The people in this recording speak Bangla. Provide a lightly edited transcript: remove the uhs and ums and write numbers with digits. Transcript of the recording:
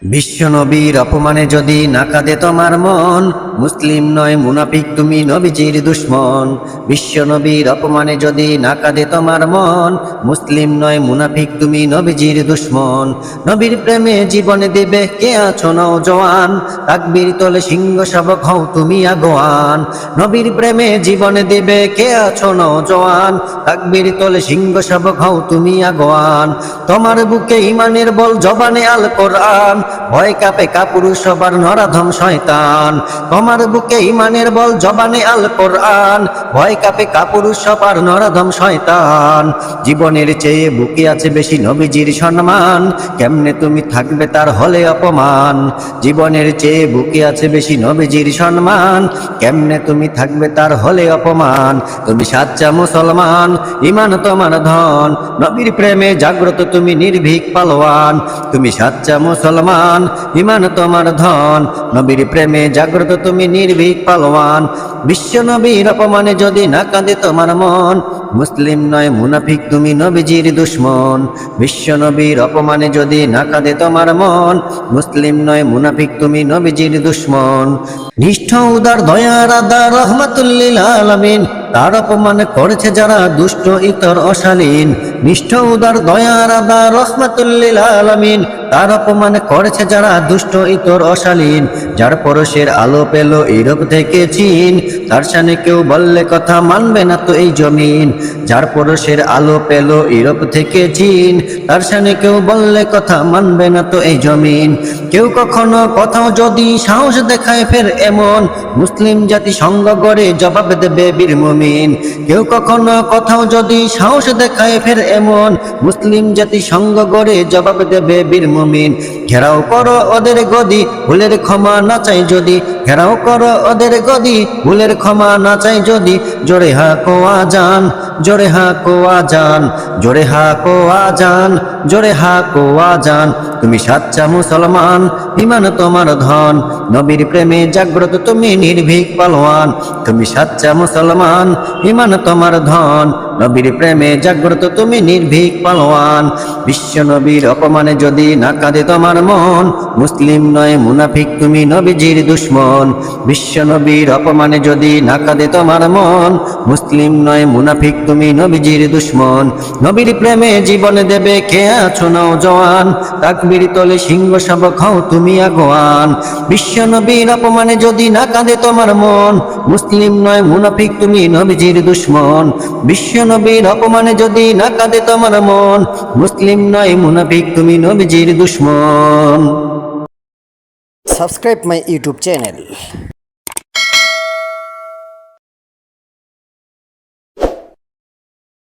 বিশ্বনবীর অপমানে যদি না কাঁদে তোমার মন, মুসলিম নয় মুনাফিক তুমি নবীজির দুশ্মন। বিশ্বনবীর অপমানে যদি না কাঁদে তোমার মন, মুসলিম নয় মুনাফিক তুমি নবীজির দুশ্মন। নবীর প্রেমে জীবনে দেবে কে আছো নওজোয়ান, তাকবীর তোলে সিংহ শাবক হও তুমি আগোয়ান। নবীর প্রেমে জীবনে দেবে কে আছো নওজোয়ান, তাকবীর তোলে সিংহ শাবক হও তুমি আগোয়ান। তোমার বুকে ইমানের বল জবানে আল কোরআন, ভয় কাঁপে কাপুরুষ সবার নরাধম শয়তান। তোমার বুকে ইমানের বল জবানে আল কোরআন, ভয় কাঁপে কাপুরুষ সবার নরাধম শয়তান। জীবনের চেয়ে বুকে আছে বেশি নবীজির সম্মান, কেমনে তুমি থাকবে তার হলে অপমান। জীবনের চেয়ে বুকে আছে বেশি নবীজির সম্মান, কেমনে তুমি থাকবে তার হলে অপমান। তুমি সাচ্চা মুসলমান, ইমান তোমার ধন, নবীর প্রেমে জাগ্রত তুমি নির্ভীক পালোয়ান। তুমি সাচ্চা মুসলমান, ইমান তোমার ধন, নবীর প্রেমে জাগ্রত তুমি নির্ভীক পালোয়ান। বিশ্ব নবীর অপমানে যদি না কাঁদে তোমার মন, মুসলিম নয় মুনাফিক তুমি নবীজির দুশ্মন। বিশ্ব নবীর অপমানে যদি না কাঁদে তোমার মন, মুসলিম নয় মুনাফিক তুমি নবীজির দুশ্মন। নিষ্ঠ উদার দয়ার আদার রহমাতুল লিল আলামিন, তার অপমান করেছে যারা দুষ্ট ইতর অশালীন। নিষ্ঠ উদার দয়ার আদার রহমাতুল লিল আলামিন, তার অপমান করেছে যারা দুষ্ট ইতর অশালীন। যার পরশের আলো পেল ইউরোপ থেকে চীন, তার শানে কেউ বললে কথা মানবে না তো এই জমিন। যার পরশের আলো পেল ইউরোপ থেকে চীন, তার শানে কেউ বললে কথা মানবে না তো এই জমিন। কেউ কখনো কোথাও যদি সাহস দেখায় ফের এমন, মুসলিম জাতি সঙ্গ গড়ে জবাব দেবে বীর মুমিন। কেউ কখনো কোথাও যদি সাহস দেখায় ফের এমন, মুসলিম জাতি সঙ্গ গড়ে জবাব দেবে বীর মুমিন। ঘেরাও করো ওদের গদি, ভুলের ক্ষমা না চাই যদি। ঘেরাও করো ওদের গদি, ভুলের ক্ষমা না চাই যদি। জোরে হাঁকো আজান, জোরে হাঁকো আজান, জোরে হাঁকো আজান, জোরে হাঁকো আজান। তুমি সাচ্চা মুসলমান, ইমান তোমার ধন, নবীর প্রেমে জাগ্রত তুমি নির্ভীক পালোয়ান। তুমি সাচ্চা মুসলমান, ইমান তোমার ধন, নবীর প্রেমে জাগ্রত তুমি নির্ভীক পালোয়ান। বিশ্ব নবীর অপমানে যদি না কাঁদে তোমার মন, মুসলিম নয় মুনাফিক তুমি নবীজির দুশ্মন। বিশ্ব নবীর অপমানে যদি না কাঁদে তোমার মন, মুসলিম নয় মুনাফিক তুমি নবীজির দুশ্মন। নবীর প্রেমে জীবনে দেবে কে আছো নওজোয়ান, তাকবীর তোলে সিংহ শাবক হও তুমি আগোয়ান। বিশ্ব নবীর অপমানে যদি না কাঁদে তোমার মন, মুসলিম নয় মুনাফিক তুমি নবীজির দুশ্মন। বিশ্ব নবীর অপমানে যদি না কাঁদে তোমার মন, মুসলিম নয় মুনাফিক তুমি নবীজির দুশ্মন। Subscribe my YouTube channel.